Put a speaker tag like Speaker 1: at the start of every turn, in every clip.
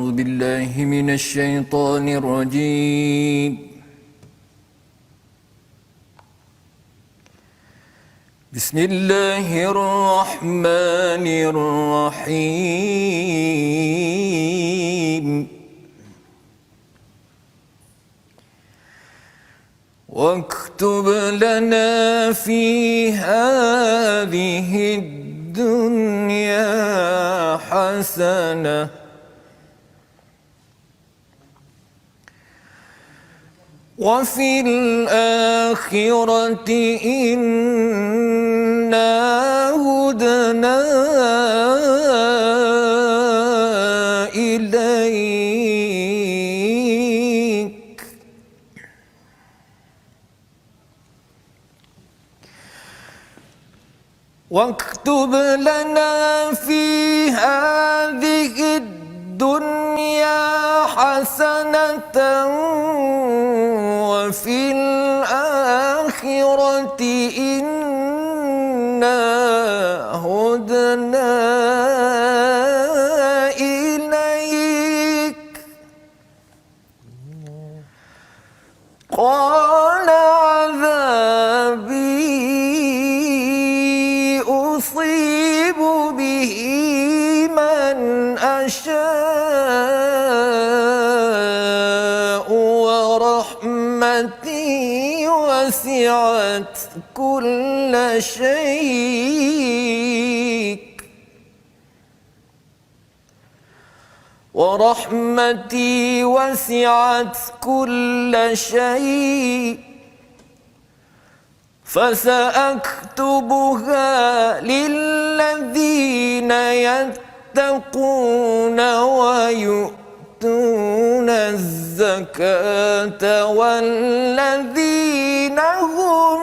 Speaker 1: أعوذ بالله من الشيطان الرجيم بسم الله الرحمن الرحيم واكتب لنا في هذه الدنيا حسنة وفي الآخرة إنا هدنا إليك واكتب لنا في هذه الدنيا حسنة وفي الآخرة إنا هدنا إليك قال عذابي أصيب به من أشاء ورحمتي وسعت كل شيء ورحمتي وسعت كل شيء فسأكتبها للذين يتقون ويؤتون الزكاة والذين هم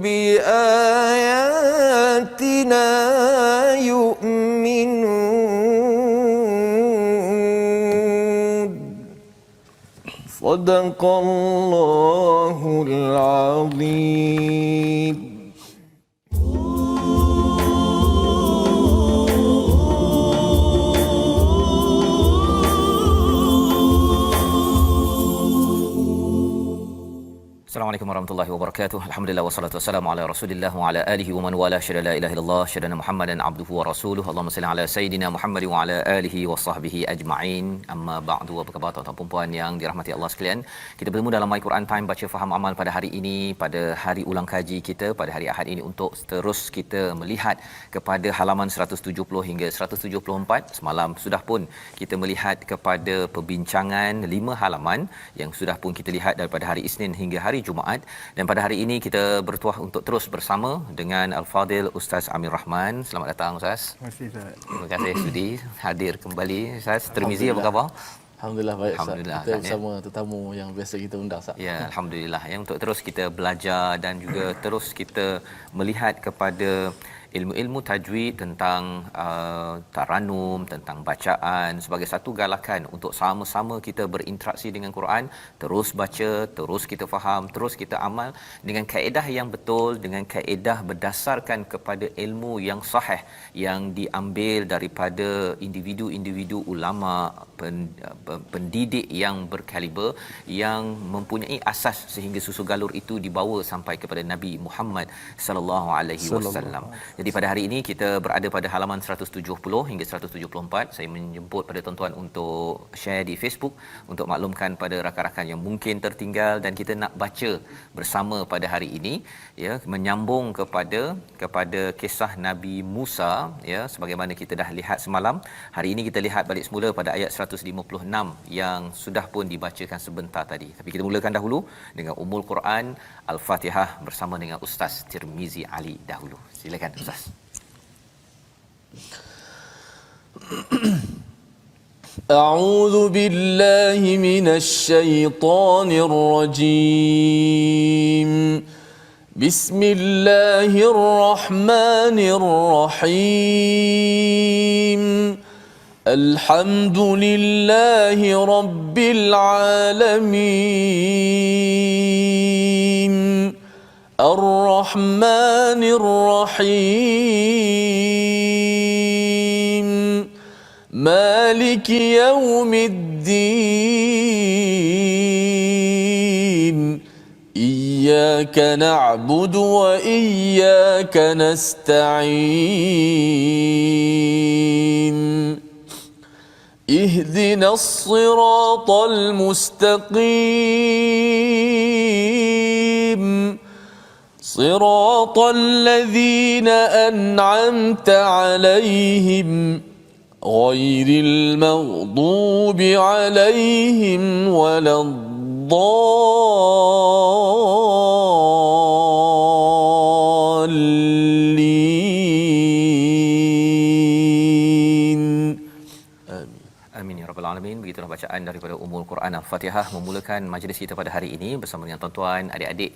Speaker 1: بآياتنا يؤمنون صدق الله العظيم
Speaker 2: Assalamualaikum warahmatullahi wabarakatuh. Alhamdulillah wassalatu wassalamu ala Rasulillah wa ala alihi wa man wala syada la ilaha illallah syadana Muhammadan abduhu wa rasuluhu. Allahumma salli ala sayidina Muhammad wa ala alihi wa sahbihi ajma'in. Amma ba'du. Apa khabar tuan-tuan dan puan yang dirahmati Allah sekalian? Kita bertemu dalam My Quran Time baca faham amal pada hari ini, pada hari ulang kaji kita pada hari Ahad ini untuk terus kita melihat kepada halaman 170 hingga 174. Semalam sudah pun kita melihat kepada perbincangan 5 halaman yang sudah pun kita lihat daripada hari Isnin hingga hari Jumaat, dan pada hari ini kita bertuah untuk terus bersama dengan Al-Fadil Ustaz Amir Rahman. Selamat datang Ustaz.
Speaker 3: Terima kasih Ustaz.
Speaker 2: Terima kasih sudi hadir kembali Ustaz. Tirmizi apa khabar?
Speaker 4: Alhamdulillah baik Ustaz.
Speaker 2: Alhamdulillah,
Speaker 4: Kita bersama tetamu yang biasa kita undang Ustaz.
Speaker 2: Ya, alhamdulillah. Yang untuk terus kita belajar dan juga terus kita melihat kepada ilmu-ilmu tajwid tentang taranum, tentang bacaan sebagai satu galakan untuk sama-sama kita berinteraksi dengan Quran, terus baca, terus kita faham, terus kita amal dengan kaedah yang betul, dengan kaedah berdasarkan kepada ilmu yang sahih yang diambil daripada individu-individu ulama, pendidik yang berkaliber, yang mempunyai asas sehingga susu galur itu dibawa sampai kepada Nabi Muhammad sallallahu alaihi wasallam. Jadi pada hari ini kita berada pada halaman 170 hingga 174. Saya menjemput pada tuan-tuan untuk share di Facebook untuk maklumkan pada rakan-rakan yang mungkin tertinggal, dan kita nak baca bersama pada hari ini, ya, menyambung kepada kisah Nabi Musa, ya, sebagaimana kita dah lihat semalam. Hari ini kita lihat balik semula pada ayat 156 yang sudah pun dibacakan sebentar tadi. Tapi kita mulakan dahulu dengan Ummul Quran Al-Fatihah bersama dengan Ustaz Tirmizi Ali dahulu. Silakan Ustaz.
Speaker 4: أعوذ بالله من الشيطان الرجيم بسم الله الرحمن الرحيم الحمد لله رب العالمين الرحمن الرحيم مالك مالك يوم الدين إياك نعبد وإياك نستعين اهدنا الصراط المستقيم صراط الذين أنعمت عليهم غير المغضوب عليهم ولا الضالين.
Speaker 2: Amin ya rabbal alamin. Begitulah bacaan daripada Ummul Quran Al-Fatihah memulakan majlis kita pada hari ini bersama dengan tuan-tuan, adik-adik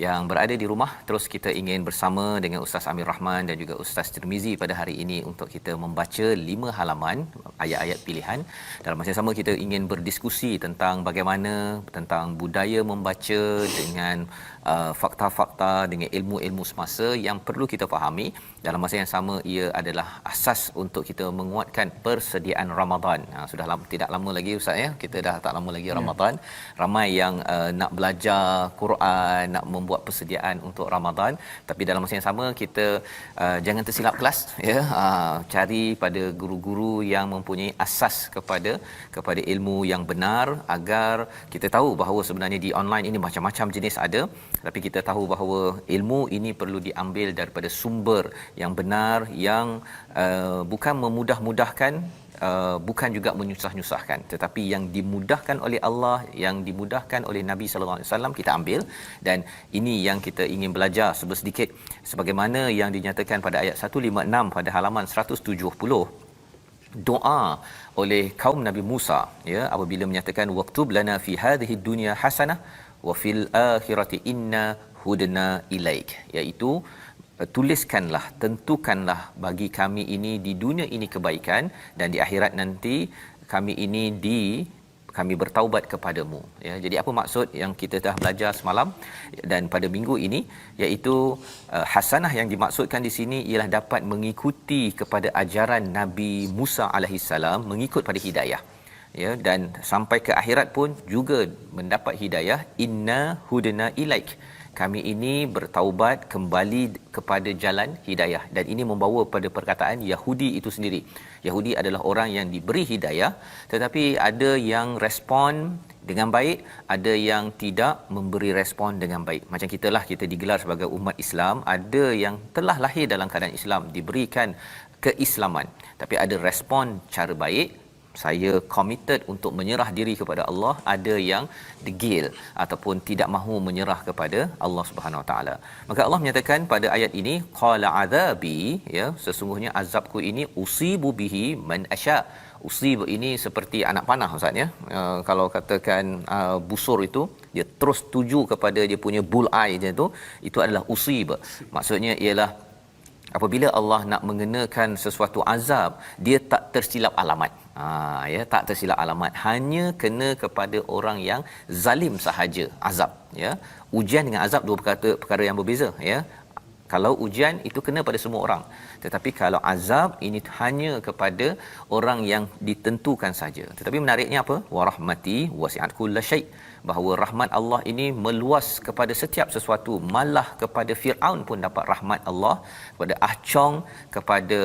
Speaker 2: yang berada di rumah. Terus kita ingin bersama dengan Ustaz Amir Rahman dan juga Ustaz Tirmizi pada hari ini untuk kita membaca 5 halaman ayat-ayat pilihan. Dalam masa yang sama kita ingin berdiskusi tentang bagaimana tentang budaya membaca dengan fakta-fakta, dengan ilmu-ilmu semasa yang perlu kita fahami. Dalam masa yang sama ia adalah asas untuk kita menguatkan persediaan Ramadan. Sudah tidak lama lagi Ustaz ya. Kita dah tak lama lagi Ramadan. Ramai yang nak belajar Quran, nak membuat persediaan untuk Ramadan, tapi dalam masa yang sama kita jangan tersilap kelas ya. Cari pada guru-guru yang mempunyai asas kepada ilmu yang benar, agar kita tahu bahawa sebenarnya di online ini macam-macam jenis ada, tapi kita tahu bahawa ilmu ini perlu diambil daripada sumber yang benar, yang bukan memudah-mudahkan, bukan juga menyusah-nyusahkan, tetapi yang dimudahkan oleh Allah, yang dimudahkan oleh Nabi sallallahu alaihi wasallam kita ambil. Dan ini yang kita ingin belajar sedikit sebagaimana yang dinyatakan pada ayat 156 pada halaman 170, doa oleh kaum Nabi Musa ya, apabila menyatakan waktub lana fi hadhihi dunya hasanah wa fil akhirati inna hudna ilaik, iaitu tuliskanlah, tentukanlah bagi kami ini di dunia ini kebaikan, dan di akhirat nanti kami bertaubat kepadamu ya. Jadi apa maksud yang kita dah belajar semalam dan pada minggu ini, iaitu hasanah yang dimaksudkan di sini ialah dapat mengikuti kepada ajaran Nabi Musa alaihissalam, mengikut pada hidayah ya, dan sampai ke akhirat pun juga mendapat hidayah. Inna hudna ilaik, kami ini bertaubat kembali kepada jalan hidayah. Dan ini membawa pada perkataan Yahudi itu sendiri. Yahudi adalah orang yang diberi hidayah, tetapi ada yang respon dengan baik, ada yang tidak memberi respon dengan baik. Macam kita digelar sebagai umat Islam, ada yang telah lahir dalam keadaan Islam, diberikan keislaman, tapi ada respon cara baik, saya committed untuk menyerah diri kepada Allah. Ada yang degil ataupun tidak mahu menyerah kepada Allah Subhanahu Wa Taala. Maka Allah menyatakan pada ayat ini, qala azabi ya, sesungguhnya azabku ini usibu bihi man asya. Usib ini seperti anak panah Ustaz ya. Kalau katakan busur itu dia terus tuju kepada dia punya bullseye dia tu, itu adalah usib. Maksudnya ialah apabila Allah nak mengenakan sesuatu azab, dia tak tersilap alamat. Ya, tak tersilap alamat, hanya kena kepada orang yang zalim sahaja azab ya. Ujian dengan azab dua perkara yang berbeza ya. Kalau ujian itu kena pada semua orang, tetapi kalau azab ini hanya kepada orang yang ditentukan saja. Tetapi menariknya apa? Wa rahmati wasi'at kullasyai, bahawa rahmat Allah ini meluas kepada setiap sesuatu. Malah kepada Firaun pun dapat rahmat Allah, kepada Ah Chong, kepada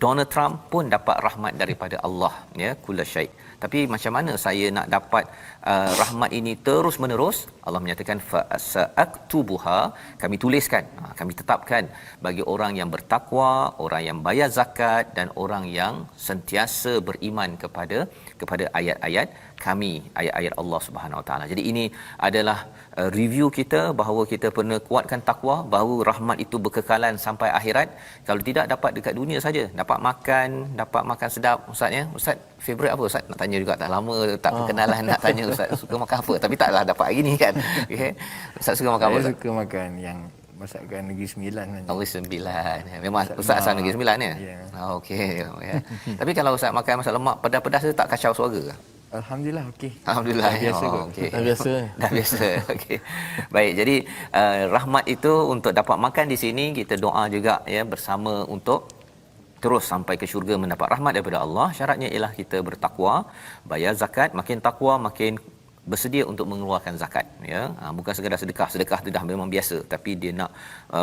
Speaker 2: Donald Trump pun dapat rahmat daripada Allah ya, kullasyai. Tapi macam mana saya nak dapat rahmat ini terus menerus? Allah menyatakan fa sa'aktubuha, kami tuliskan, kami tetapkan bagi orang yang bertakwa, orang yang bayar zakat, dan orang yang sentiasa beriman kepada ayat-ayat kami, ayat-ayat Allah Subhanahu Wa Taala. Jadi ini adalah review kita bahawa kita perlu kuatkan takwa, bahawa rahmat itu berkekalan sampai akhirat. Kalau tidak dapat dekat dunia saja, dapat makan sedap Ustaz ya. Ustaz favorite apa Ustaz? Nak tanya juga, tak lama tak perkenalan nak tanya Ustaz suka makan apa, tapi taklah dapat hari ni kan. Okey. Ustaz suka makan apa?
Speaker 1: Saya suka makan yang masakan Negeri Sembilan kan.
Speaker 2: Negeri Sembilan. Memang Ustaz asal Negeri Sembilan ya?
Speaker 1: Ya.
Speaker 2: Okey ya. Tapi kalau Ustaz makan masak lemak pedas-pedas tu tak kacau suara ke?
Speaker 1: Alhamdulillah okey.
Speaker 2: Alhamdulillah.
Speaker 1: Dah biasa kot.
Speaker 2: Okey.
Speaker 4: Dah biasa.
Speaker 2: Dah biasa. Okey. Baik, jadi rahmat itu untuk dapat makan di sini, kita doa juga ya bersama untuk terus sampai ke syurga mendapat rahmat daripada Allah, syaratnya ialah kita bertakwa, bayar zakat, makin takwa makin bersedia untuk mengeluarkan zakat, ya. Bukan sekadar sedekah tu dah memang biasa, tapi dia nak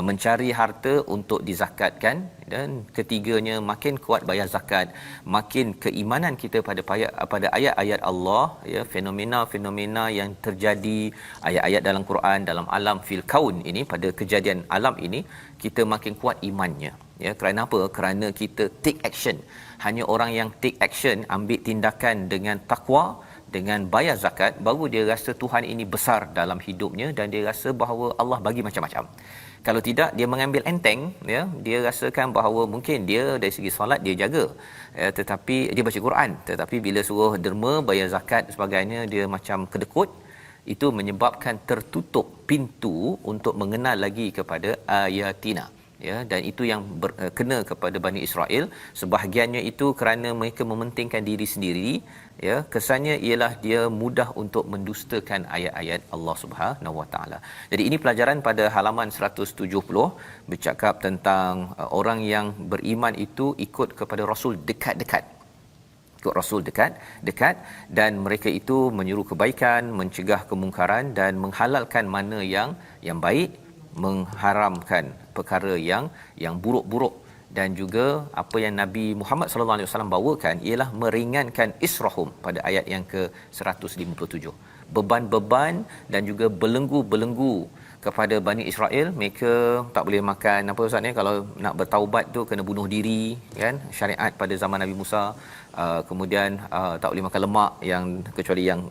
Speaker 2: mencari harta untuk dizakatkan. Dan ketiganya, makin kuat bayar zakat, makin keimanan kita pada ayat-ayat Allah, ya, fenomena-fenomena yang terjadi, ayat-ayat dalam Quran, dalam alam fil kaun ini, pada kejadian alam ini, kita makin kuat imannya, ya. Kerana apa? Kerana kita take action. Hanya orang yang take action, ambil tindakan dengan takwa, dengan bayar zakat, baru dia rasa Tuhan ini besar dalam hidupnya, dan dia rasa bahawa Allah bagi macam-macam. Kalau tidak, dia mengambil enteng, ya, dia rasakan bahawa mungkin dia dari segi solat dia jaga, ya, tetapi dia baca Quran, tetapi bila suruh derma, bayar zakat dan sebagainya, dia macam kedekut. Itu menyebabkan tertutup pintu untuk mengenal lagi kepada ayatina, ya. Dan itu yang kena kepada Bani Israel. Sebahagiannya itu kerana mereka mementingkan diri sendiri, ya. Kesannya ialah dia mudah untuk mendustakan ayat-ayat Allah Subhanahu Wa Taala. Jadi ini pelajaran pada halaman 170, bercakap tentang orang yang beriman itu ikut kepada Rasul dekat-dekat, ikut Rasul dekat, dan mereka itu menyuruh kebaikan, mencegah kemungkaran, dan menghalalkan mana yang baik, mengharamkan perkara yang buruk-buruk. Dan juga apa yang Nabi Muhammad sallallahu alaihi wasallam bawakan ialah meringankan israhum pada ayat yang ke-157. Beban-beban dan juga belenggu-belenggu kepada Bani Israel. Mereka tak boleh makan apa Ustaz ni, kalau nak bertaubat tu kena bunuh diri, kan, syariat pada zaman Nabi Musa. Kemudian tak boleh makan lemak yang kecuali yang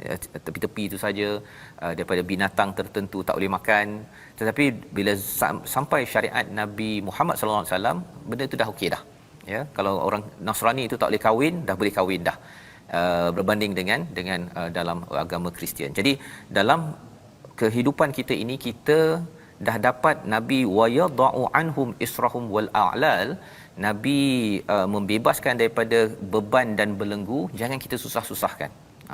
Speaker 2: tepi-tepi itu saja, daripada binatang tertentu tak boleh makan. Tetapi bila sampai syariat Nabi Muhammad sallallahu alaihi wasallam, benda tu dah okey dah, ya. Kalau orang Nasrani itu tak boleh kahwin, dah boleh kahwin dah, berbanding dengan dalam agama Kristian. Jadi dalam kehidupan kita ini, kita dah dapat Nabi wayadau anhum israhum wal a'lal. Nabi membebaskan daripada beban dan belenggu. Jangan kita susah-susahkan.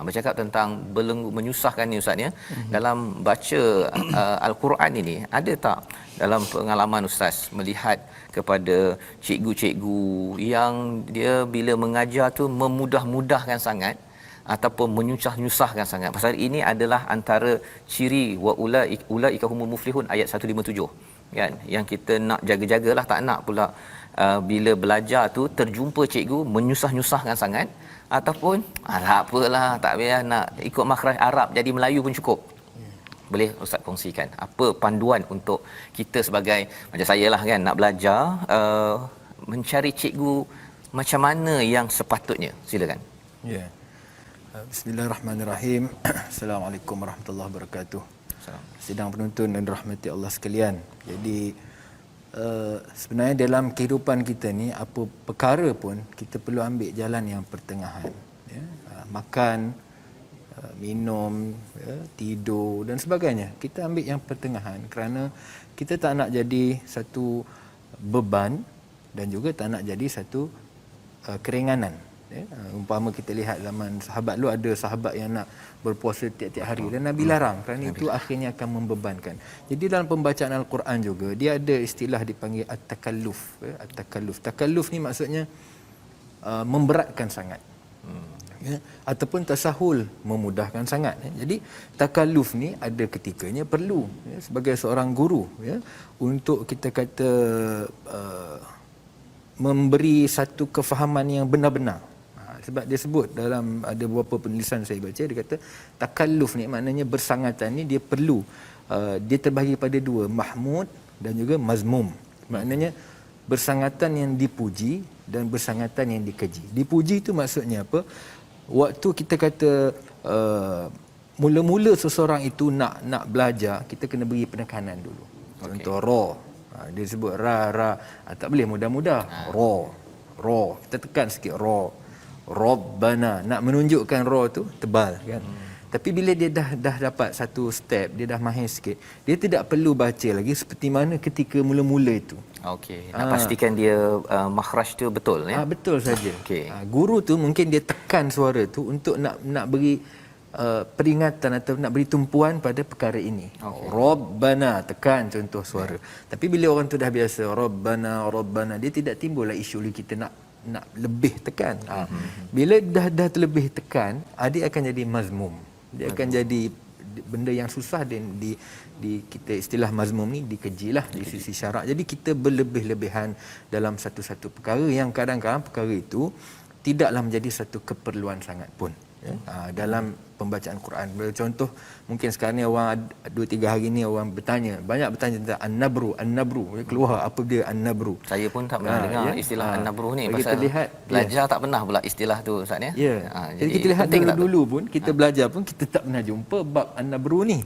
Speaker 2: Bercakap tentang belenggu, menyusahkan ni Ustaz, ya. Dalam baca Al-Quran ini, ada tak dalam pengalaman Ustaz melihat kepada cikgu-cikgu yang dia bila mengajar tu memudah-mudahkan sangat ataupun menyusah-nyusahkan sangat? Pasal ini adalah antara ciri wa ulaika humul muflihun, ayat 157, kan, yang kita nak jaga-jagalah. Tak nak pula bila belajar tu terjumpa cikgu menyusah-nyusahkan sangat, ataupun apalah, tak payah nak ikut makhraj Arab, jadi Melayu pun cukup. Boleh Ustaz kongsikan apa panduan untuk kita sebagai macam saya lah, kan, nak belajar, mencari cikgu macam mana yang sepatutnya? Silakan.
Speaker 1: Ya. Bismillahirrahmanirrahim. Assalamualaikum warahmatullahi wabarakatuh. Sidang penonton dan rahmati Allah sekalian. Jadi sebenarnya dalam kehidupan kita ni, apa perkara pun kita perlu ambil jalan yang pertengahan, ya. Makan, minum, ya, tidur dan sebagainya, kita ambil yang pertengahan, kerana kita tak nak jadi satu beban dan juga tak nak jadi satu keringanan, ya. Umpama kita lihat zaman sahabat lu, ada sahabat yang nak berpuasa tiap-tiap hari dan Nabi larang, kerana itu akhirnya akan membebankan. Jadi dalam pembacaan Al-Quran juga dia ada istilah dipanggil at-takalluf, ya. At-takalluf, takalluf ni maksudnya memberatkan sangat, ya, ataupun tasahul, memudahkan sangat, ya. Jadi takalluf ni ada ketikanya perlu, ya, sebagai seorang guru, ya, untuk kita kata memberi satu kefahaman yang benar-benar. Sebab dia sebut dalam ada beberapa penulisan saya baca, dia kata takalluf ni maknanya bersangatan ni dia perlu, dia terbahagi pada dua, mahmud dan juga mazmum. Maknanya bersangatan yang dipuji dan bersangatan yang dikeji. Dipuji itu maksudnya apa? Waktu kita kata mula-mula seseorang itu nak belajar, kita kena beri penekanan dulu. Contoh ra, dia sebut ra, tak boleh mudah-mudah. Ra, kita tekan sikit ra. Rabbana, nak menunjukkan ra tu tebal, kan. Tapi bila dia dah dapat satu step, dia dah mahir sikit, dia tidak perlu baca lagi seperti mana ketika mula-mula itu.
Speaker 2: Okey, nak pastikan dia makhraj tu betul, ya.
Speaker 1: Betul saja.
Speaker 2: Okey.
Speaker 1: Guru tu mungkin dia tekan suara tu untuk nak beri peringatan atau nak beri tumpuan pada perkara ini. Rabbana, tekan contoh suara. Tapi bila orang tu dah biasa Rabbana, dia tidak timbullah isu kita nak lebih tekan. Bila dah terlebih tekan, dia akan jadi mazmum. Dia akan jadi benda yang susah, dan di kita istilah mazmum ni dikejilah di sisi syarak. Jadi kita berlebih-lebihan dalam satu-satu perkara yang kadang-kadang perkara itu tidaklah menjadi satu keperluan sangat pun, ya. Dalam pembacaan Quran. Contoh, mungkin sekarang ni orang 2-3 hari ni orang banyak bertanya tentang an-nabru. Keluar apa dia an-nabru.
Speaker 2: Saya pun tak pernah dengar istilah an-nabru ni,
Speaker 1: pasal kita lihat
Speaker 2: belajar tak pernah pula istilah tu Ustaz ya.
Speaker 1: Ya. Jadi kita lihat dulu pun kita belajar pun kita tak pernah jumpa bab an-nabru ni,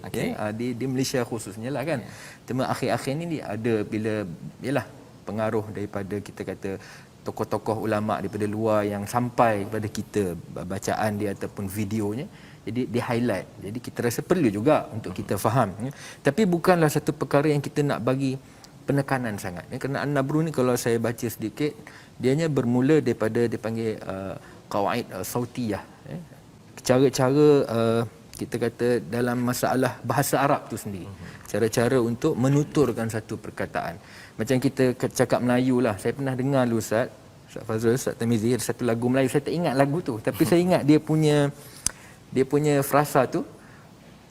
Speaker 1: di Malaysia khususnya lah kan. Cuma akhir-akhir ni ada bila yalah pengaruh daripada kita kata tokoh-tokoh ulama daripada luar yang sampai kepada kita bacaan dia ataupun videonya, jadi di highlight. Jadi kita rasa perlu juga untuk kita faham, ya. Tapi bukanlah satu perkara yang kita nak bagi penekanan sangat, ya. Kerana an-nabru ni kalau saya baca sedikit, dianya bermula daripada dipanggil qawaid sautiyah, ya. Cara-cara kita kata dalam masalah bahasa Arab tu sendiri, cara-cara untuk menuturkan satu perkataan. Macam kita cakap Melayu lah, saya pernah dengar dulu Ustaz Fazrul, Ustaz Tamizi, ada satu lagu Melayu, saya tak ingat lagu tu, tapi saya ingat dia punya frasa tu,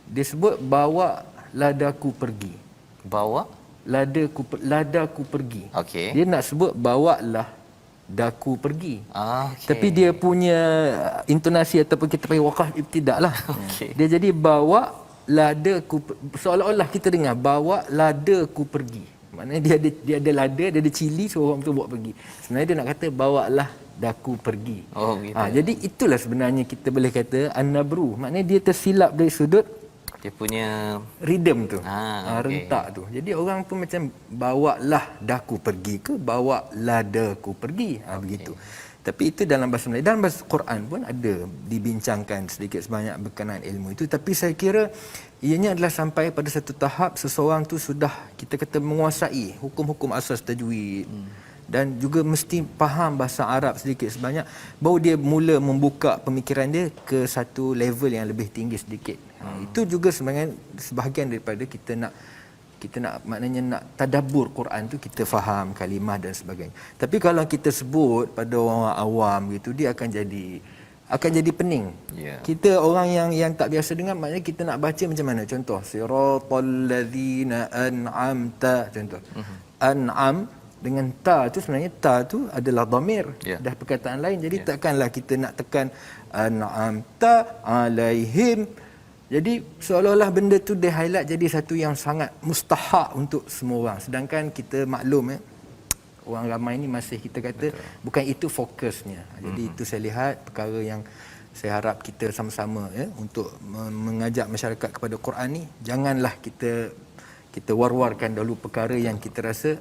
Speaker 1: dia sebut bawa ladaku pergi.
Speaker 2: Bawa
Speaker 1: ladaku pergi.
Speaker 2: Okey.
Speaker 1: Dia nak sebut bawalah daku pergi.
Speaker 2: Okay.
Speaker 1: Tapi dia punya intonasi ataupun kita panggil waqaf ibtidak lah.
Speaker 2: Okay.
Speaker 1: Dia jadi bawa ladaku, seolah-olah kita dengar bawa ladaku pergi. Maknanya dia ada lada, dia ada cili, so orang tu bawa pergi. Sebenarnya dia nak kata bawalah daku pergi.
Speaker 2: Gitu.
Speaker 1: Jadi itulah sebenarnya kita boleh kata an-nabru. Maknanya dia tersilap dari sudut
Speaker 2: dia punya
Speaker 1: rhythm tu,
Speaker 2: okay.
Speaker 1: rentak tu. Jadi orang tu macam bawalah daku pergi ke bawa ladaku pergi, begitu. Tapi itu dalam bahasa Melayu. Dalam bahasa Quran pun ada dibincangkan sedikit sebanyak berkenaan ilmu itu. Tapi saya kira ianya adalah sampai pada satu tahap seseorang tu sudah kita kata menguasai hukum-hukum asas tajwid, dan juga mesti faham bahasa Arab sedikit sebanyak, baru dia mula membuka pemikiran dia ke satu level yang lebih tinggi sedikit. Itu juga sebenarnya sebahagian daripada kita nak maknanya nak tadabbur Quran tu, kita faham kalimah dan sebagainya. Tapi kalau kita sebut pada orang awam gitu, dia akan jadi pening.
Speaker 2: Yeah.
Speaker 1: Kita orang yang tak biasa dengar, maknanya kita nak baca macam mana? Contoh siratal ladzina an'amta, contoh. An'am dengan ta tu, sebenarnya ta tu adalah dhamir, dah perkataan lain. Jadi takkanlah kita nak tekan an'amta alaihim. Jadi seolah-olah benda tu dia highlight jadi satu yang sangat mustahak untuk semua orang. Sedangkan kita maklum, orang ramai ni masih kita kata bukan itu fokusnya. Jadi itu saya lihat perkara yang saya harap kita sama-sama, untuk mengajak masyarakat kepada Quran ni, janganlah kita war-warkan dahulu perkara yang kita rasa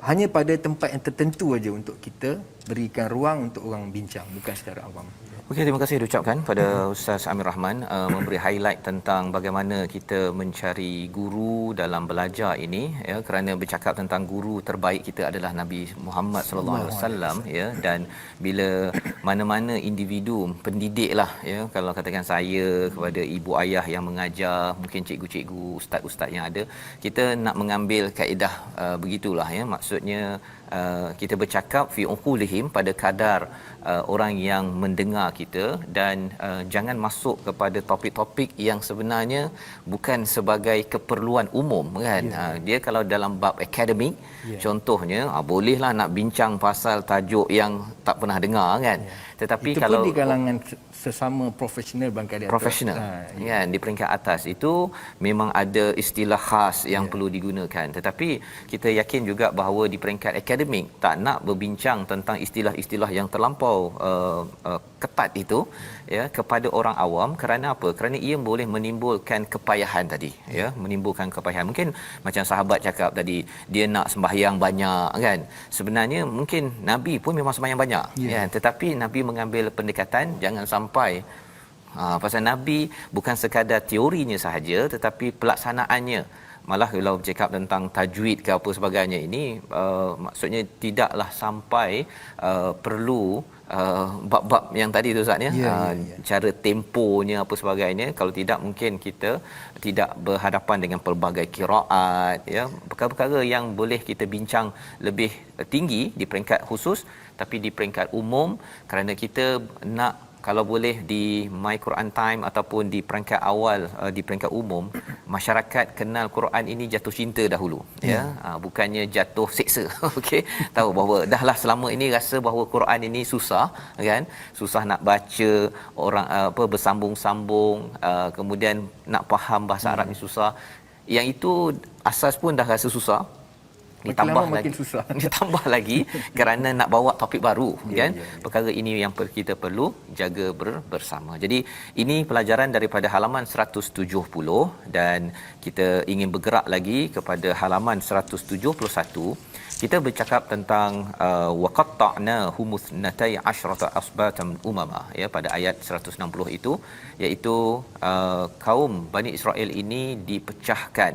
Speaker 1: hanya pada tempat yang tertentu aja untuk kita berikan ruang untuk orang bincang, bukan secara awam.
Speaker 2: Okey, terima kasih diucapkan pada Ustaz Amir Rahman memberi highlight tentang bagaimana kita mencari guru dalam belajar ini, ya, kerana bercakap tentang guru terbaik kita adalah Nabi Muhammad sallallahu alaihi wasallam, ya, dan bila mana-mana individu pendidiklah, ya, kalau katakan saya kepada ibu ayah yang mengajar, mungkin cikgu-cikgu, ustaz-ustaz yang ada, kita nak mengambil kaedah begitulah, ya, maksudnya kita bercakap fi uqulihim, pada kadar orang yang mendengar kita, dan jangan masuk kepada topik-topik yang sebenarnya bukan sebagai keperluan umum kan. Dia kalau dalam bab akademik, contohnya bolehlah nak bincang pasal tajuk yang tak pernah dengar kan. Tetapi
Speaker 1: itu
Speaker 2: kalau
Speaker 1: pun di kalangan sesama profesional bangkali
Speaker 2: profesional kan, di peringkat atas itu memang ada istilah khas yang perlu digunakan. Tetapi kita yakin juga bahawa di peringkat akademik tak nak berbincang tentang istilah-istilah yang terlampau ketat itu, ya, kepada orang awam. Kerana apa? Kerana ia boleh menimbulkan kepayahan tadi, ya, menimbulkan kepayahan. Mungkin macam sahabat cakap tadi, dia nak sembahyang banyak kan. Sebenarnya mungkin Nabi pun memang sembahyang banyak, ya, tetapi Nabi mengambil pendekatan jangan sampai pasal Nabi bukan sekadar teorinya sahaja, tetapi pelaksanaannya malah kalau cakap tentang tajwid ke apa sebagainya ini maksudnya tidaklah sampai perlu bab-bab yang tadi tu Ustaz ya, cara temponya apa sebagainya. Kalau tidak mungkin kita tidak berhadapan dengan pelbagai qiraat ya, perkara-perkara yang boleh kita bincang lebih tinggi di peringkat khusus, tapi di peringkat umum kerana kita nak kalau boleh di My Quran Time ataupun di peringkat awal di peringkat umum, masyarakat kenal Quran ini jatuh cinta dahulu ya, bukannya jatuh seksa. Okey, tahu bahawa dahlah selama ini rasa bahawa Quran ini susah kan, susah nak baca, orang bersambung-sambung, kemudian nak faham bahasa Arab ni susah. Yang itu asas pun dah rasa susah, ditambah lagi susah. Ditambah lagi kerana nak bawa topik baru kan. Perkara ini yang kita perlu jaga bersama. Jadi ini pelajaran daripada halaman 170 dan kita ingin bergerak lagi kepada halaman 171. Kita bercakap tentang waqatta'na humusnatai asyrata asbatan umama ya, pada ayat 160 itu, iaitu kaum Bani Israel ini dipecahkan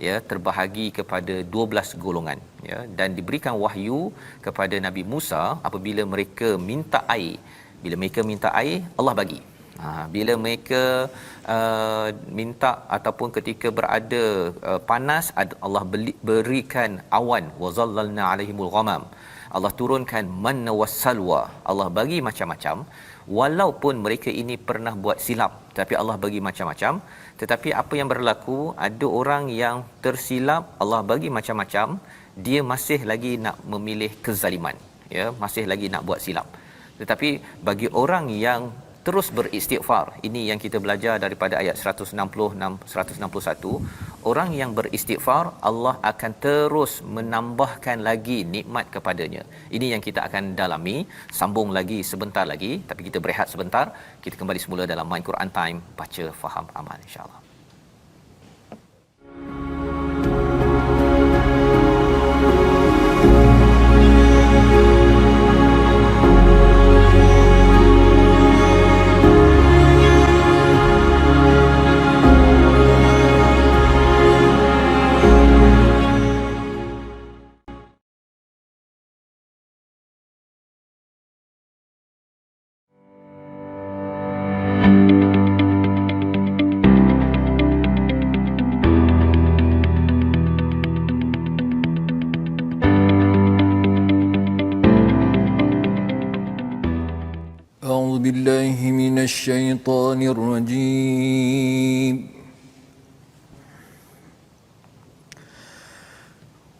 Speaker 2: ya, terbahagi kepada 12 golongan ya, dan diberikan wahyu kepada Nabi Musa apabila mereka minta air. Bila mereka minta air, Allah bagi. Bila mereka minta ataupun ketika berada panas, Allah berikan awan, wazallalna alaihimul ghamam. Allah turunkan manna wassalwa. Allah bagi macam-macam. Walaupun mereka ini pernah buat silap, tapi Allah bagi macam-macam. Tetapi apa yang berlaku, ada orang yang tersilap, Allah bagi macam-macam, dia masih lagi nak memilih kezaliman ya, masih lagi nak buat silap. Tetapi bagi orang yang terus beristighfar, ini yang kita belajar daripada ayat 160-161, orang yang beristighfar, Allah akan terus menambahkan lagi nikmat kepadanya. Ini yang kita akan dalami, sambung lagi sebentar lagi, tapi kita berehat sebentar. Kita kembali semula dalam My Quran Time, baca, faham, amal, insya-Allah.
Speaker 1: أعوذ بالله من الشيطان الرجيم.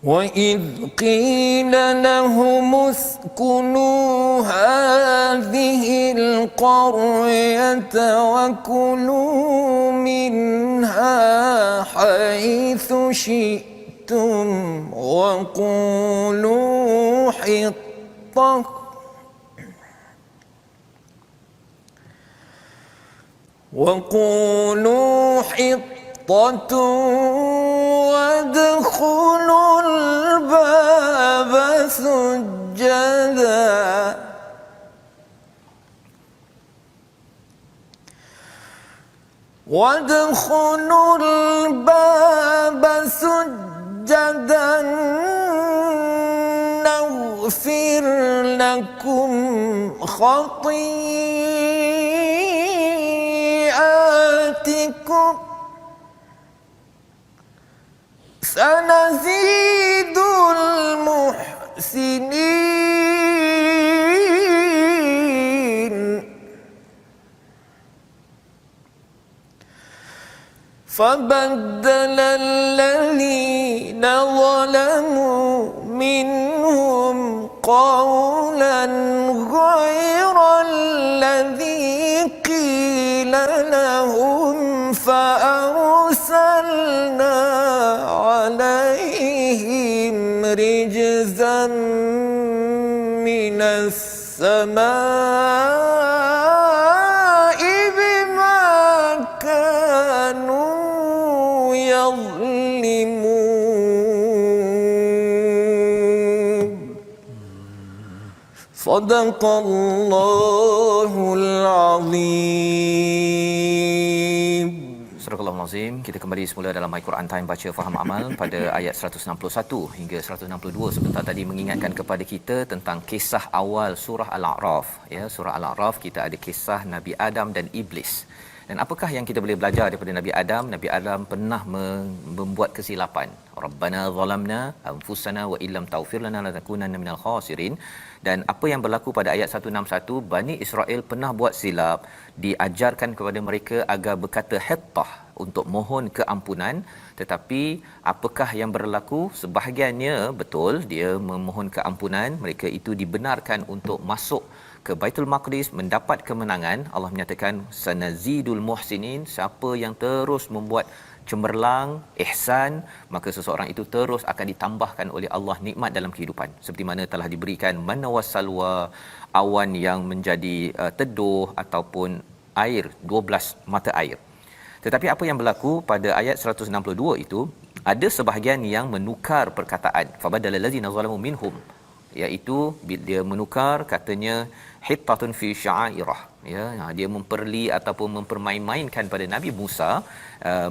Speaker 1: وإذ قيل لهم اسكنوا هذه القرية وكلوا منها حيث شئتم وقولوا حطة وادخلوا الباب سجدا نغفر لكم خطيئاتكم سنزيد المحسنين. فبدل الذين ظلموا منهم قولا غير الذي قيل لهم فأرسلنا عليهم رجزا من السماء بما كانوا يظلمون. صدق الله العظيم.
Speaker 2: Surah Astagfirullahalazim. Kita kembali semula dalam My Quran Time baca faham amal pada ayat 161 hingga 162. Sebentar tadi mengingatkan kepada kita tentang kisah awal surah Al-A'raf. Ya, surah Al-A'raf kita ada kisah Nabi Adam dan iblis. Dan apakah yang kita boleh belajar daripada Nabi Adam? Nabi Adam pernah membuat kesilapan. Rabbana zalamna anfusana wa illam taghfir lana lanakunanna minal khasirin. Dan apa yang berlaku pada ayat 161, Bani Israel pernah buat silap, diajarkan kepada mereka agar berkata hittah untuk mohon keampunan, tetapi apakah yang berlaku? Sebahagiannya betul dia memohon keampunan, mereka itu dibenarkan untuk masuk ke Baitul Maqdis mendapat kemenangan. Allah menyatakan sanazidul muhsinin, siapa yang terus membuat cemerlang, ihsan, maka seseorang itu terus akan ditambahkan oleh Allah nikmat dalam kehidupan. Seperti mana telah diberikan manna wassalwa, awan yang menjadi teduh ataupun air, 12 mata air. Tetapi apa yang berlaku pada ayat 162 itu, ada sebahagian yang menukar perkataan fabadalal ladzina zalamu minhum, iaitu dia menukar, katanya hittatun fi sya'irah, ya, dia memperli ataupun mempermain-mainkan pada Nabi Musa.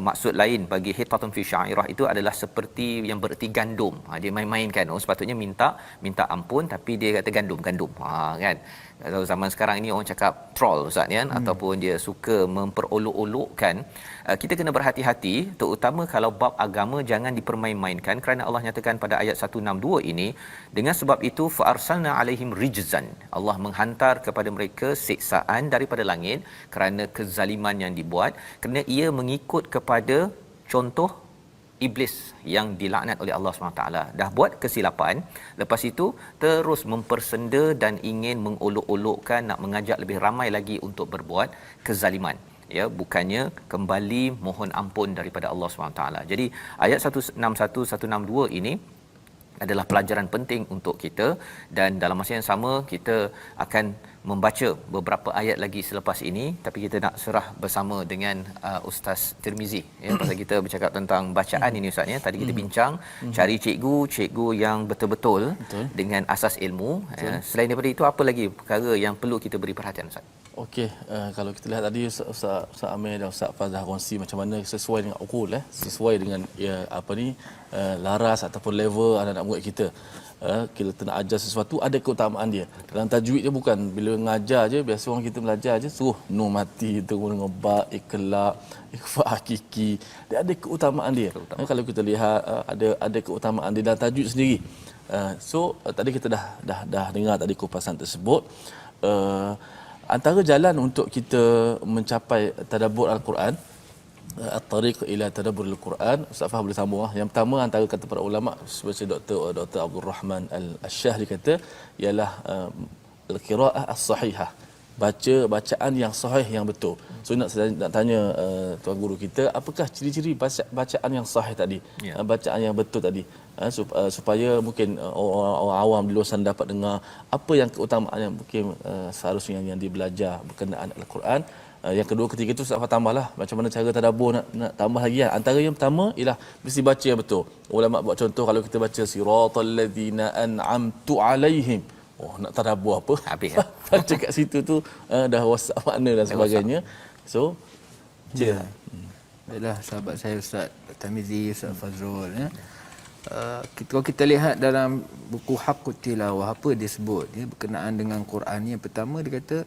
Speaker 2: Maksud lain bagi hittatun fi sya'irah itu adalah seperti yang bererti gandum. Dia main-mainkan, sepatutnya minta ampun tapi dia kata gandum kan. Kalau zaman sekarang ni orang cakap troll ustaz kan, ataupun dia suka memperolok-olokkan. Kita kena berhati-hati, terutama kalau bab agama jangan dipermain-mainkan, kerana Allah nyatakan pada ayat 162 ini, dengan sebab itu fa arsalna alaihim rijzan, Allah menghantar kepada mereka siksaan daripada langit kerana kezaliman yang dibuat, kerana ia mengikut kepada contoh iblis yang dilaknat oleh Allah SWT. Dah buat kesilapan, lepas itu terus mempersenda dan ingin mengolok-olokkan, nak mengajak lebih ramai lagi untuk berbuat kezaliman, ya, bukannya kembali mohon ampun daripada Allah SWT. Jadi ayat 161 162 ini adalah pelajaran penting untuk kita, dan dalam masa yang sama kita akan membaca beberapa ayat lagi selepas ini, tapi kita nak serah bersama dengan Ustaz Tirmizi, ya, pasal kita bercakap tentang bacaan ini ustaz, ya. Tadi kita bincang cari cikgu yang betul-betul dengan asas ilmu, ya. Selain daripada itu, apa lagi perkara yang perlu kita beri perhatian ustaz?
Speaker 4: Okey, kalau kita lihat tadi Ustaz Amir dan Ustaz Fazal kongsi macam mana sesuai dengan ukul, sesuai dengan laras ataupun level anak-anak murid kita. Kita nak ajar sesuatu ada keutamaan dia. Dalam tajwid dia bukan bila mengajar je, biasa orang kita belajar je suruh nun mati turun dengan ba, ikhla, ikhfa hakiki. Dia ada keutamaan dia. Kalau kita lihat ada keutamaan dia dalam tajwid sendiri. Tadi kita dah dengar tadi kupasan tersebut. Antara jalan untuk kita mencapai tadabbur al-Quran, at-tariq ila tadabbur al-Quran, Ustaz Fah boleh sambung. Yang pertama antara kata para ulama seperti Dr. Abdul Rahman Al-Syahri kata ialah al-qiraah as-sahihah, bacaan yang sahih, yang betul. So nak tanya tuan guru kita, apakah ciri-ciri bacaan yang sahih tadi, bacaan yang betul tadi, supaya mungkin orang awam di luar sana dapat dengar apa yang keutamaan yang mungkin seharusnya yang dibelajar berkenaan Al-Quran. Yang kedua, ketiga itu Ustaz tambahlah macam mana cara tadabbur, nak tambah lagi kan. Antara yang pertama ialah mesti baca yang betul. Ulama buat contoh, kalau kita baca siratal ladzina an'amtu alaihim, nak tadabbur apa?
Speaker 2: Habis
Speaker 4: baca kat situ tu dah wasak makna dan sebagainya. So
Speaker 1: baiklah sahabat saya Ustaz Tamizi, Ustaz Fazrul, ya. Kalau kita lihat dalam buku Haqqut Tilawah, apa dia sebut, dia berkenaan dengan Quran ni. Yang pertama dia kata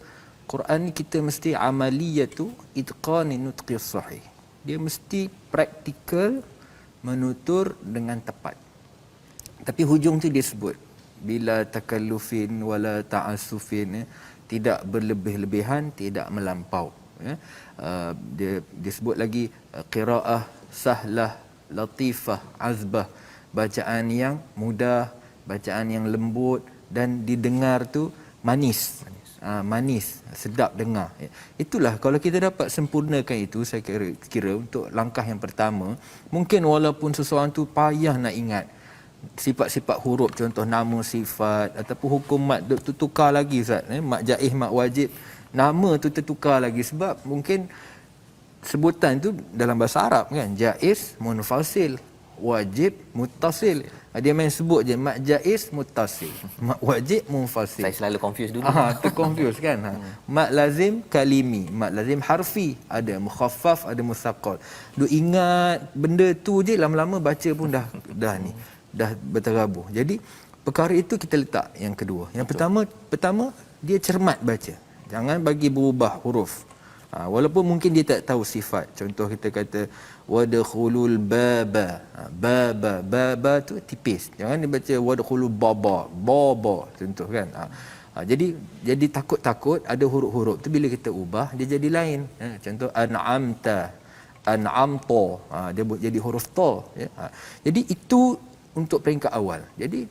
Speaker 1: Quran ni kita mesti amaliyatu itqani nutqis sahih. Dia mesti praktikal, menutur dengan tepat. Tapi hujung tu dia sebut bila takallufin wala ta'assufin, ya, tidak berlebih-lebihan, tidak melampau, ya. Dia sebut lagi qiraah sahlah, latifah, azbah, bacaan yang mudah, bacaan yang lembut dan didengar tu manis, sedap dengar. Itulah kalau kita dapat sempurnakan itu, saya kira untuk langkah yang pertama, mungkin walaupun seseorang tu payah nak ingat sifat-sifat huruf, contoh nama, sifat ataupun hukum mat tu tukar lagi Ustaz, mat jaiz, mat wajib, nama tu tertukar lagi sebab mungkin sebutan tu dalam bahasa Arab kan, jaiz, munfasil, wajib muttasil. Dia main sebut je mak jaiz muttasil, mak wajib munfasil.
Speaker 2: Saya selalu confuse dulu.
Speaker 1: Terconfuse kan. Mak lazim kalimi, mak lazim harfi, ada mukhaffaf, ada musaqqal. Duk ingat benda tu je, lama-lama baca pun dah ni dah berterabur. Jadi perkara itu kita letak yang kedua. Yang pertama dia cermat baca. Jangan bagi berubah huruf. Walaupun mungkin dia tak tahu sifat. Contoh kita kata wadkhulul baba. Baba tu tipis. Jangan dia baca wadkhulul baba contoh kan. Jadi takut-takut ada huruf-huruf tu bila kita ubah dia jadi lain. Contoh an'amta, an'amta. Dia jadi huruf ta ya. Jadi itu untuk peringkat awal. Jadi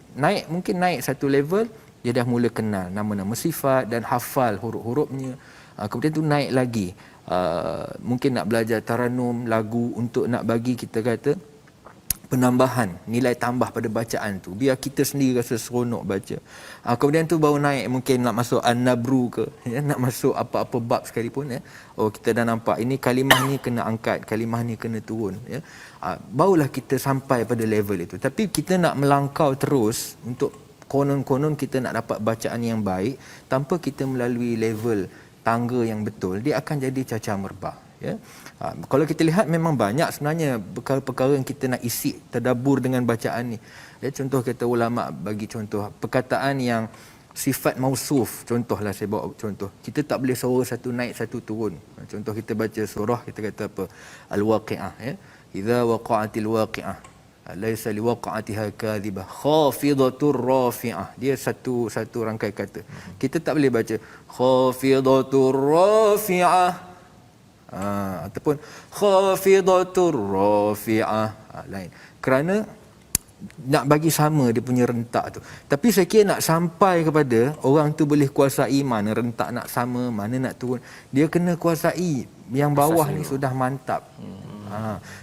Speaker 1: mungkin naik satu level, dia dah mula kenal nama-nama sifat dan hafal huruf-hurufnya. Kemudian tu naik lagi, mungkin nak belajar taranum lagu untuk nak bagi kita kata penambahan nilai tambah pada bacaan tu, biar kita sendiri rasa seronok baca. Kemudian tu baru naik, mungkin nak masuk an-nabru ke ya, nak masuk apa-apa bab sekalipun ya. Kita dah nampak ini kalimah ni kena angkat, kalimah ni kena turun ya. Barulah kita sampai pada level itu. Tapi kita nak melangkau terus untuk konon-konon kita nak dapat bacaan yang baik tanpa kita melalui level tangga yang betul, dia akan jadi cacah merbah ya. Kalau kita lihat memang banyak sebenarnya perkara-perkara yang kita nak isi tadabbur dengan bacaan ni ya. Contoh kata ulama bagi contoh perkataan yang sifat mausuf, contohlah saya bawa contoh, kita tak boleh suara satu naik satu turun. Contoh kita baca surah, kita kata apa, al-waqi'ah ya, idza waqa'atil waqi'ah laisa liwaqa'atiha kadhibah khafidatur rafi'ah. Dia satu rangkai kata. Kita tak boleh baca khafidatur rafi'ah ataupun khafidatur rafi'ah lain. Kerana nak bagi sama dia punya rentak tu. Tapi saya kira nak sampai kepada orang tu boleh kuasai mana rentak nak sama, mana nak turun, dia kena kuasai yang bawah ni sudah mantap.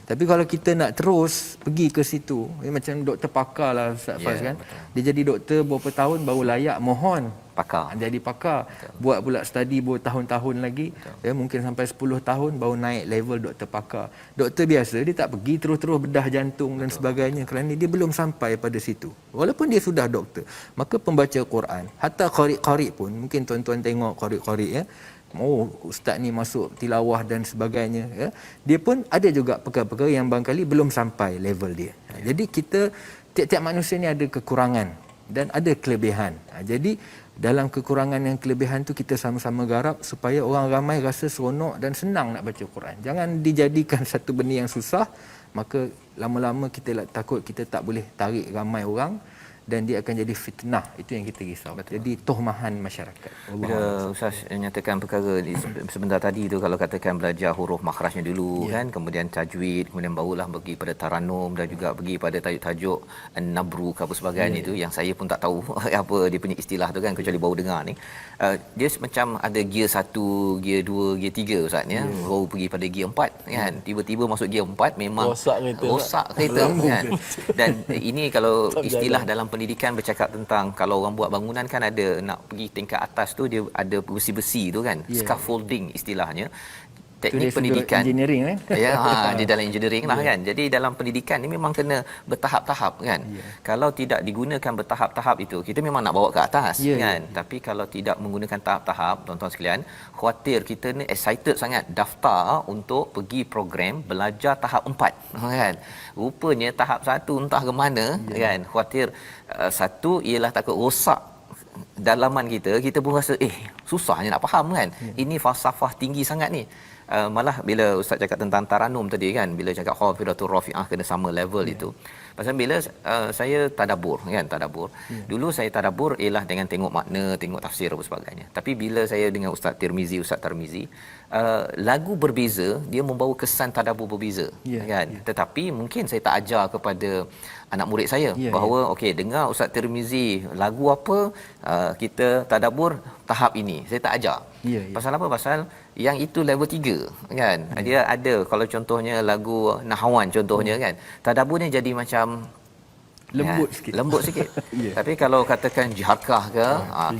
Speaker 1: Tapi kalau kita nak terus pergi ke situ, macam doktor pakar lah Ustaz Faz kan. Betul. Dia jadi doktor berapa tahun baru layak mohon
Speaker 2: pakar.
Speaker 1: Jadi pakar. Betul. Buat pula study bertahun-tahun lagi. Ya, mungkin sampai 10 tahun baru naik level doktor pakar. Doktor biasa dia tak pergi terus-terus bedah jantung dan sebagainya kerana dia belum sampai pada situ. Walaupun dia sudah doktor. Maka pembaca Quran, hatta qari' pun, mungkin tuan-tuan tengok qari' ya. Ustaz ni masuk tilawah dan sebagainya ya. Dia pun ada juga perkara-perkara yang barangkali belum sampai level dia. Jadi kita tiap-tiap manusia ni ada kekurangan dan ada kelebihan. Jadi dalam kekurangan dan kelebihan tu kita sama-sama garap supaya orang ramai rasa seronok dan senang nak baca Quran. Jangan dijadikan satu benda yang susah, maka lama-lama kita takut kita tak boleh tarik ramai orang dan dia akan jadi fitnah. Itu yang kita risau. Betul. Jadi tohmahan masyarakat.
Speaker 2: Bila Ustaz nyatakan perkara sebentar tadi tu, kalau katakan belajar huruf makhrajnya dulu kan, kemudian tajwid, kemudian barulah pergi pada taranum dan juga pergi pada tajuk an-nabru ke apa sebagainya tu yang saya pun tak tahu apa dia punya istilah tu kan, kecuali baru dengar ni. Dia macam ada gear 1, gear 2, gear 3 Ustaz ya. Baru pergi pada gear 4 kan. Tiba-tiba masuk gear 4 memang rosak kereta kan. Dan ini kalau istilah dalam pendidikan bercakap tentang kalau orang buat bangunan kan ada nak pergi tingkat atas tu dia ada besi-besi tu kan, scaffolding istilahnya. Teknik pendidikan
Speaker 1: engineering kan.
Speaker 2: Di dalam engineering lah kan. Jadi dalam pendidikan ni memang kena bertahap-tahap kan. Kalau tidak digunakan bertahap-tahap itu, kita memang nak bawa ke atas kan. Tapi kalau tidak menggunakan tahap-tahap, tuan-tuan sekalian, khuatir kita ni excited sangat daftar untuk pergi program belajar tahap 4 kan. Rupanya tahap 1 entah ke mana kan. Khuatir satu ialah takut rosak dalaman kita pun rasa susahnya nak faham kan. Ini falsafah tinggi sangat ni. Malah bila Ustaz cakap tentang taranum tadi kan, bila cakap khafidatur rafi'ah kena sama level itu. Pasal bila saya tadabbur kan, dulu saya tadabbur ialah dengan tengok makna, tengok tafsir dan sebagainya. Tapi bila saya dengan Ustaz Tarmizi, lagu berbeza dia membawa kesan tadabbur berbeza kan. Tetapi mungkin saya tak ajar kepada anak murid saya bahawa okey, dengar Ustaz Tirmizi lagu apa, kita tadabbur tahap ini. Saya tak ajar. Pasal apa? Pasal yang itu level 3 kan. Dia ada kalau contohnya lagu Nahwan contohnya kan. Tadabburnya jadi macam
Speaker 1: Lembut sikit.
Speaker 2: Lembut sikit.
Speaker 1: Ya.
Speaker 2: Tapi kalau katakan jiharkah ke,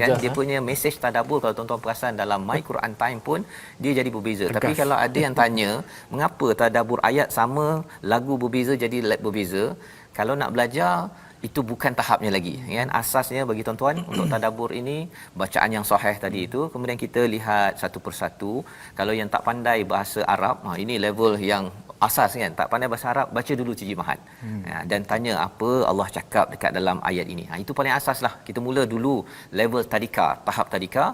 Speaker 2: kan
Speaker 4: hijaz,
Speaker 2: dia punya mesej tadabbur, kalau tuan-tuan perasan dalam My Quran Time pun dia jadi berbeza.
Speaker 1: Tegas.
Speaker 2: Tapi kalau ada yang tanya, mengapa tadabbur ayat sama, lagu berbeza jadi lab berbeza? Kalau nak belajar itu bukan tahapnya lagi, kan? Asasnya bagi tuan-tuan untuk tadabbur ini bacaan yang sahih tadi itu, kemudian kita lihat satu persatu. Kalau yang tak pandai bahasa Arab, ini level yang asas, kan? Tak pandai bahasa Arab, baca dulu terjemahan. Dan tanya apa Allah cakap dekat dalam ayat ini. Itu paling asas lah. Kita mula dulu level tadika, tahap tadika.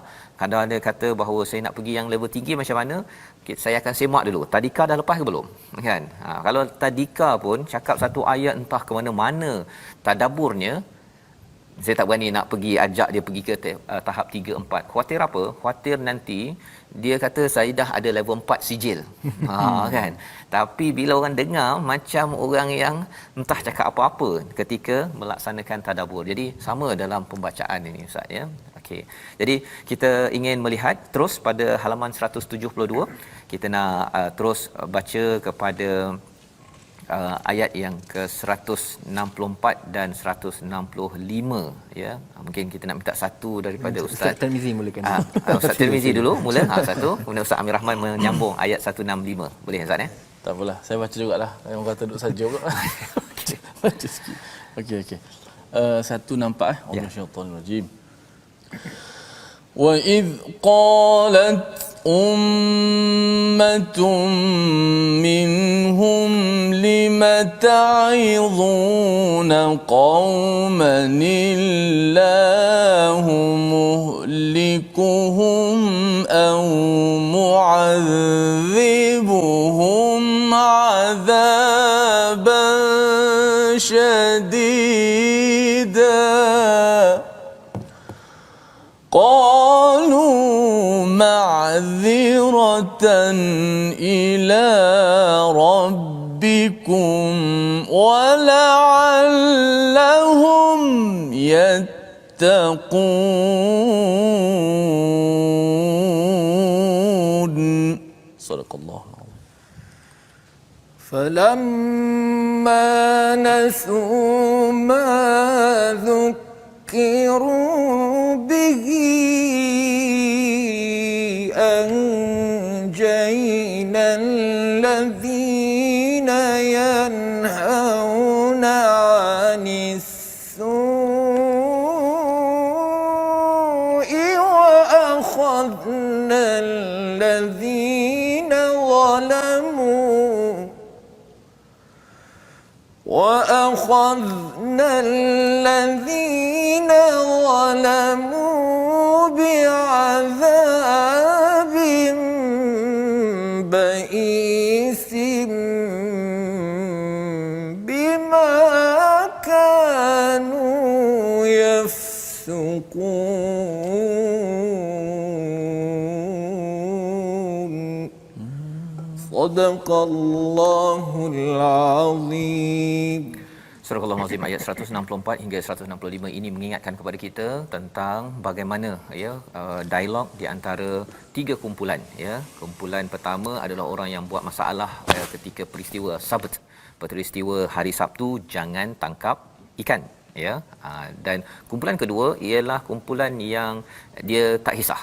Speaker 2: Kalau ada kata bahawa saya nak pergi yang level tinggi macam mana, saya akan semak dulu. Tadika dah lepas ke belum? Kan? Kalau tadika pun cakap satu ayat entah ke mana-mana tadabburnya, saya tak berani nak pergi ajak dia pergi ke tahap 3 4. Khuatir apa? Khuatir nanti dia kata saya dah ada level 4 sijil. Kan. Tapi bila orang dengar macam orang yang entah cakap apa-apa ketika melaksanakan tadabbur. Jadi sama dalam pembacaan ini, Ustaz, ya. Okey. Jadi kita ingin melihat terus pada halaman 172. Kita nak terus baca kepada ayat yang ke-164 dan 165, ya. Mungkin kita nak minta satu daripada Ustaz
Speaker 1: Tirmizi mulakan.
Speaker 2: Ustaz Tirmizi dulu mula satu, kemudian Ustaz Amir Rahman menyambung ayat 165. Boleh, Ustaz, ya?
Speaker 4: Tak apalah, saya baca jugalah. Yang kata duduk saja pula. Baca sikit. Okey. Satu nampak
Speaker 2: Ya.
Speaker 4: Allahyaitanirrajim. وَإِذْ قَالَتْ أُمَّةٌ مِّنْهُمْ لِمَ تَعِظُونَ قَوْمًا اللَّهُ مُهْلِكُهُمْ أَوْ مُعَذِّبُهُمْ عَذَابًا شَدِيدًا قالوا معذرة إلى ربكم ولعلهم يتقون صدق الله العظيم.
Speaker 1: فلما نسوا ما ذكروا به أنجينا الذين ينهون عن السوء وأخذنا الذين ظلموا بعذاب بئيس بما كانوا يفسقون. صدق الله العظيم.
Speaker 2: Surah Al-Azim ayat 164 hingga 165 ini mengingatkan kepada kita tentang bagaimana, ya, dialog di antara tiga kumpulan, ya. Kumpulan pertama adalah orang yang buat masalah ketika peristiwa Sabt, peristiwa hari Sabtu, jangan tangkap ikan, ya. Dan kumpulan kedua ialah kumpulan yang dia tak kisah,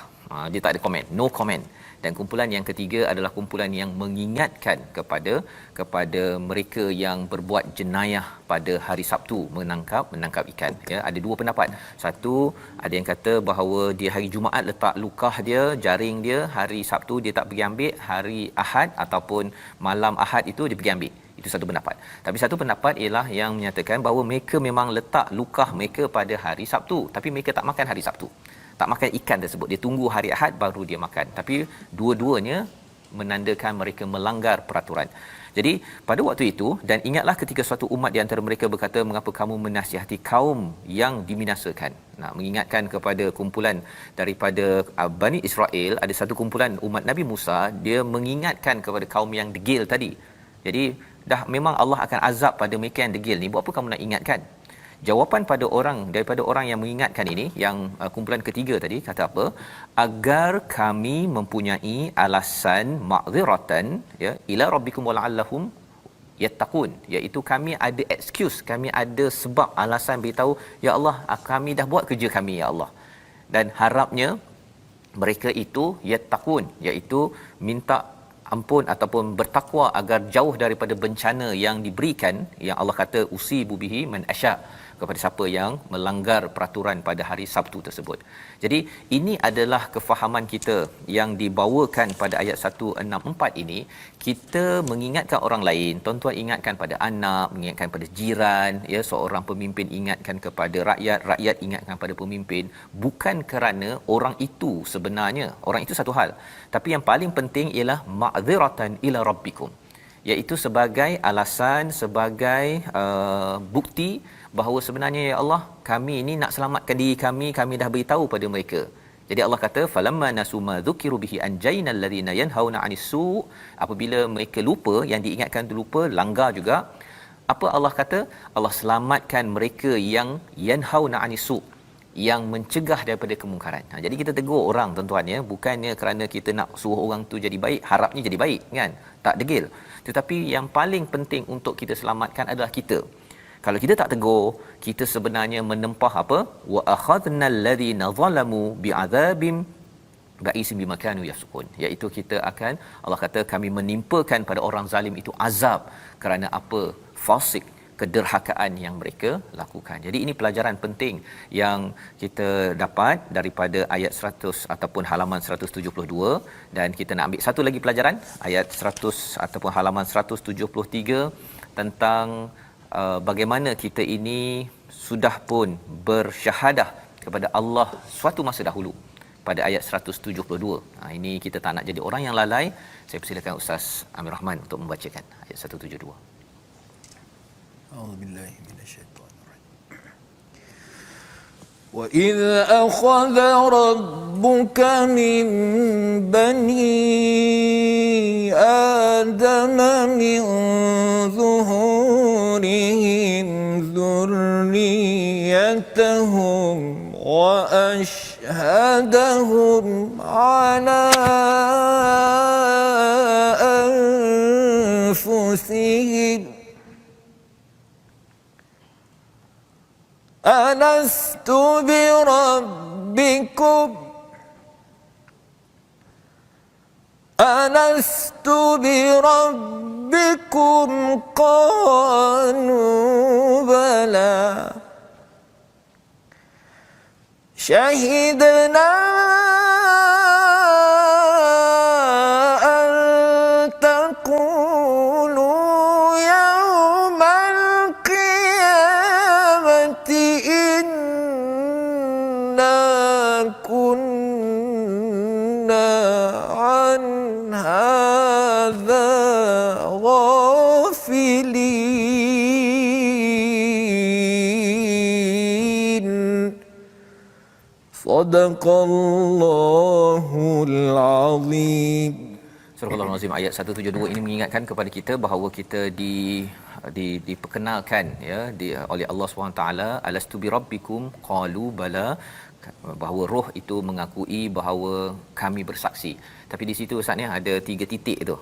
Speaker 2: dia tak ada komen, no comment. Dan kumpulan yang ketiga adalah kumpulan yang mengingatkan kepada mereka yang berbuat jenayah pada hari Sabtu, menangkap ikan, ya. Ada dua pendapat. Satu, ada yang kata bahawa dia hari Jumaat letak lukah dia, jaring dia, hari Sabtu dia tak pergi ambil, hari Ahad ataupun malam Ahad itu dia pergi ambil. Itu satu pendapat. Tapi satu pendapat ialah yang menyatakan bahawa mereka memang letak lukah mereka pada hari Sabtu, tapi mereka tak makan hari Sabtu, tak makan ikan tersebut. Dia tunggu hari Ahad baru dia makan. Tapi dua-duanya menandakan mereka melanggar peraturan. Jadi pada waktu itu, dan ingatlah ketika suatu umat di antara mereka berkata, mengapa kamu menasihati kaum yang dibinasakan. Mengingatkan kepada kumpulan daripada Bani Israel, ada satu kumpulan umat Nabi Musa, dia mengingatkan kepada kaum yang degil tadi. Jadi dah memang Allah akan azab pada mereka yang degil ni, buat apa kamu nak ingatkan? Jawapan daripada orang yang mengingatkan ini, yang kumpulan ketiga tadi, kata apa? Agar kami mempunyai alasan ma'ziratan, ya, ila rabbikum wala'allahum yattaqun, iaitu kami ada excuse, kami ada sebab alasan beritahu, ya Allah, kami dah buat kerja kami ya Allah. Dan harapnya mereka itu yattaqun, iaitu minta ampun ataupun bertakwa agar jauh daripada bencana yang diberikan, yang Allah kata usibu bihi man asya, kepada siapa yang melanggar peraturan pada hari Sabtu tersebut. Jadi ini adalah kefahaman kita yang dibawakan pada ayat 164 ini. Kita mengingatkan orang lain, tuan-tuan ingatkan pada anak, mengingatkan pada jiran, ya, seorang pemimpin ingatkan kepada rakyat, rakyat ingatkan pada pemimpin, bukan kerana orang itu sebenarnya, orang itu satu hal, tapi yang paling penting ialah ma'dziratan ila rabbikum, iaitu sebagai alasan, sebagai bukti bahawa sebenarnya ya Allah, kami ini nak selamatkan diri kami, kami dah beritahu pada mereka. Jadi Allah kata falamma nasuma dzukiru bihi anjayna alladhina yanhauna 'anis su', apabila mereka lupa, yang diingatkan tu lupa, langgar juga, apa Allah kata? Allah selamatkan mereka yang yanhauna 'anis su', yang mencegah daripada kemungkaran. Jadi kita tegur orang, tuan-tuan, ya, bukannya kerana kita nak suruh orang tu jadi baik, harapnya jadi baik, kan? Tak degil. Tetapi yang paling penting untuk kita selamatkan adalah kita. Kalau kita tak tegur, kita sebenarnya menempah apa? Wa akhadnal ladzina zalamu bi'adzabim ba'isim bima kanu yafsukun, iaitu kita akan, Allah kata, kami menimpakan pada orang zalim itu azab kerana apa? Fasik, kederhakaan yang mereka lakukan. Jadi ini pelajaran penting yang kita dapat daripada ayat 100 ataupun halaman 172, dan kita nak ambil satu lagi pelajaran, ayat 100 ataupun halaman 173, tentang bagaimana kita ini sudah pun bersyahadah kepada Allah suatu masa dahulu pada ayat 172. Ini kita tak nak jadi orang yang lalai. Saya persilakan Ustaz Amir Rahman untuk membacakan ayat 172.
Speaker 1: A'udzubillahi minasyaitonirrajim. Wa idh akhadha rabbuka min bani adama min zuhurihim dhurriyyatahum wa ashhadahum ala anfusihim alastu birabbikum alastu birabbikum qalu bala syahidna an taqulu yawmal qiyamati inna kunna an hadza ghafilin. Sadaqallahul azim.
Speaker 2: Surah Al-Azim ayat 172 ini mengingatkan kepada kita bahawa kita diperkenalkan, ya, oleh Allah SWT, alastu bi rabbikum qalu bala, bahawa roh itu mengakui bahawa kami bersaksi. Tapi di situ Ustaz ni ada 3 titik tu.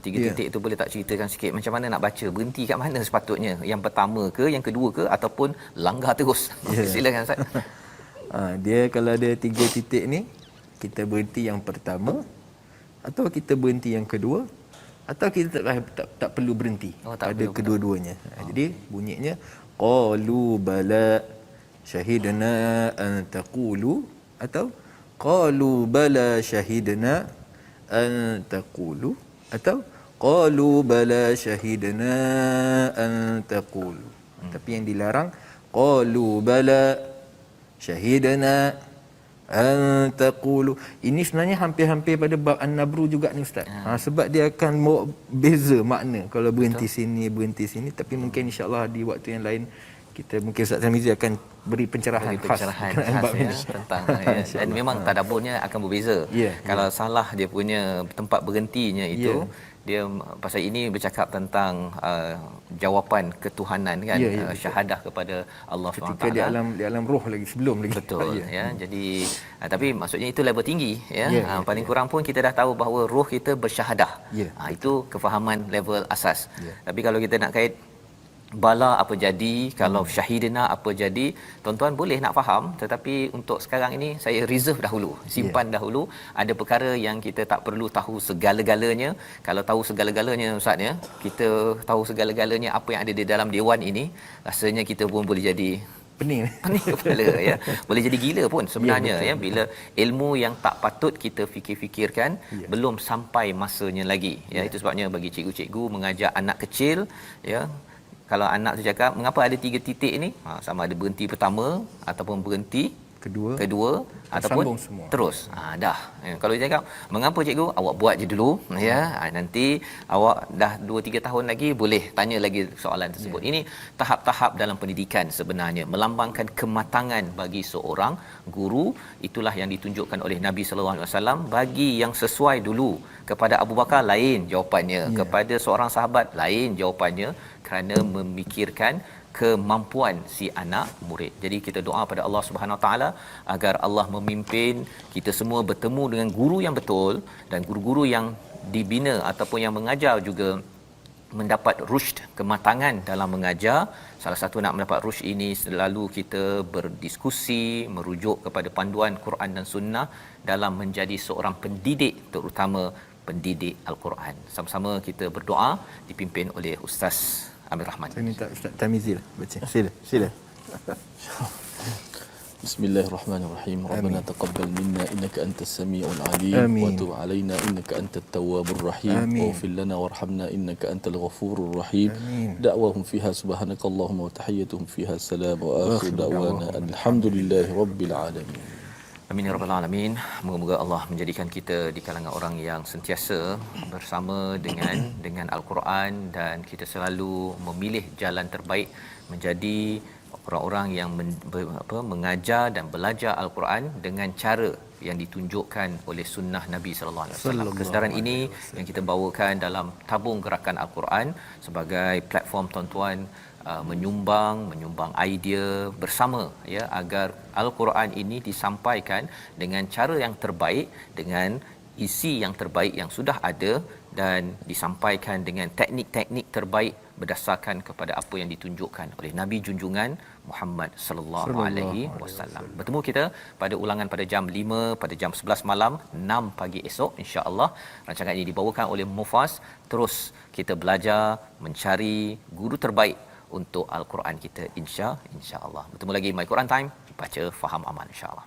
Speaker 2: Tiga titik tu boleh tak ceritakan sikit macam mana nak baca? Berhenti kat mana sepatutnya? Yang pertama ke, yang kedua ke, ataupun langgar terus? Silakan Ustaz.
Speaker 1: Dia kalau ada 3 titik ni, kita berhenti yang pertama, atau kita berhenti yang kedua, atau kita tak perlu berhenti pada kedua-duanya. Jadi bunyinya qalu bala syahidna an taqulu, atau qalu bala syahidna an taqulu, atau qalu bala syahidna an taqulu. Tapi yang dilarang qalu bala syahidna an taqulu. Ini sebenarnya hampir-hampir pada bab An-Nabru juga ni Ustaz. Sebab dia akan beza makna kalau berhenti sini, berhenti sini. Tapi mungkin insya-Allah di waktu yang lain kita mungkin Ustaz Tamizi akan beri pencerahan khas
Speaker 2: ya, tentang dan memang tadaburnya akan berbeza.
Speaker 1: Yeah,
Speaker 2: kalau salah dia punya tempat berhentinya itu, dia pasal ini bercakap tentang jawapan ketuhanan kan, syahadah kepada Allah SWT.
Speaker 1: Ketika di alam roh lagi, sebelum lagi.
Speaker 2: Betul ya. Jadi tapi maksudnya itu level tinggi ya. Paling kurang pun kita dah tahu bahawa roh kita bersyahadah. Itu kefahaman level asas. Tapi kalau kita nak kait bala apa jadi, kalau syahidina apa jadi, tuan-tuan boleh nak faham, tetapi untuk sekarang ini saya reserve dahulu, simpan dahulu. Ada perkara yang kita tak perlu tahu segala-galanya. Kalau tahu segala-galanya ustaz ya, kita tahu segala-galanya apa yang ada di dalam dewan ini, rasanya kita pun boleh jadi
Speaker 1: Pening
Speaker 2: kepala ya. Boleh jadi gila pun sebenarnya ya, bila ilmu yang tak patut kita fikir-fikirkan belum sampai masanya lagi ya. Itu sebabnya bagi cikgu-cikgu mengajar anak kecil ya, kalau anak tu cakap mengapa ada 3 titik ni, sama ada berhenti pertama ataupun berhenti kedua ataupun terus. Dah. Kalau dia cakap mengapa cikgu, awak buat je dulu ya. Nanti awak dah 2-3 tahun lagi boleh tanya lagi soalan tersebut. Ini tahap-tahap dalam pendidikan sebenarnya, melambangkan kematangan bagi seorang guru. Itulah yang ditunjukkan oleh Nabi sallallahu alaihi wasallam. Bagi yang sesuai dulu, kepada Abu Bakar lain jawapannya, kepada seorang sahabat lain jawapannya, kerana memikirkan kemampuan si anak murid. Jadi kita doa pada Allah Subhanahu Wa Taala agar Allah memimpin kita semua bertemu dengan guru yang betul, dan guru-guru yang dibina ataupun yang mengajar juga mendapat rushd, kematangan dalam mengajar. Salah satu nak mendapat rushd ini selalu kita berdiskusi, merujuk kepada panduan Quran dan Sunnah dalam menjadi seorang pendidik, terutama pendidik Al-Quran. Sama-sama kita berdoa dipimpin oleh Ustaz Amir Rahman.
Speaker 1: Saya minta Ustaz Tamizil baca. Sila.
Speaker 4: Bismillahirrahmanirrahim. Rabbana taqabbal minna innaka antas samiul alim wa tub alaina innaka antat tawwabur rahim waghfir lana warhamna innaka antal ghafurur rahim. Da'wahum fiha subhanakallahumma wa tahiyyatuhum fiha salam wa akhiru da'wana alhamdulillahi rabbil alamin.
Speaker 2: Amin ya rabbal alamin. Moga-moga Allah menjadikan kita di kalangan orang yang sentiasa bersama dengan Al-Quran, dan kita selalu memilih jalan terbaik menjadi orang-orang yang mengajar dan belajar Al-Quran dengan cara yang ditunjukkan oleh sunnah Nabi sallallahu alaihi wasallam. Kesedaran ini yang kita bawakan dalam tabung gerakan Al-Quran sebagai platform tuan-tuan menyumbang idea bersama ya, agar Al-Quran ini disampaikan dengan cara yang terbaik, dengan isi yang terbaik yang sudah ada, dan disampaikan dengan teknik-teknik terbaik berdasarkan kepada apa yang ditunjukkan oleh Nabi junjungan Muhammad sallallahu alaihi wasallam. Bertemu kita pada ulangan pada jam 5, pada jam 11 malam, 6 pagi esok insya-Allah. Rancangan ini dibawakan oleh Mufas. Terus kita belajar mencari guru terbaik untuk Al-Quran kita insya-Allah. Bertemu lagi My Quran Time, baca faham amal insya-Allah.